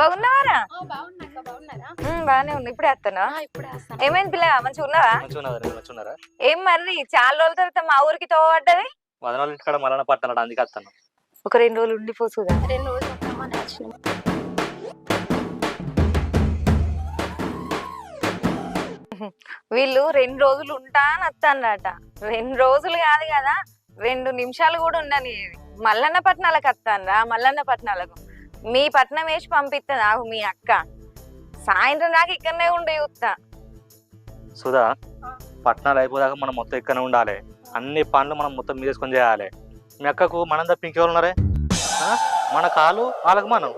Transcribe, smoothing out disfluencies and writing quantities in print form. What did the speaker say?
బాగున్నావారా? బాగానే ఉంది. ఇప్పుడే వస్తాను. ఏమైంది పిల్ల, మంచిగా ఉన్నావా? ఏం మరి చాలా రోజుల తర్వాత మా ఊరికి తోవడ్డది? వదనాల ఇంటికాడ మరణ పట్టాలట, అందుకే వస్తాను. ఒక 2 రోజులు ఉండిపోసుదా? 2 రోజులు ఉంటామని వచ్చినాం. వీళ్ళు 2 రోజులు ఉంటా అని వస్తానట. 2 రోజులు కాదు కదా, 2 నిమిషాలు కూడా ఉండని. మల్లన్న పట్నాలకు వస్తానరా, మల్లన్న పట్నాలకు. మీ పట్నం వేసి పంపిస్తుంది ఆగు మీ అక్క. సాయంత్రం దాకా ఇక్కడనే ఉండే చూస్తా. సుధా, పట్టణాలు అయిపోదాకా మనం మొత్తం ఇక్కడనే ఉండాలి. అన్ని పనులు మనం మొత్తం మీదేసుకొని చేయాలి. మీ అక్కకు మనం తప్ప ఇంకెవరు ఉన్నారే? మన కాలు వాళ్ళకు మనం.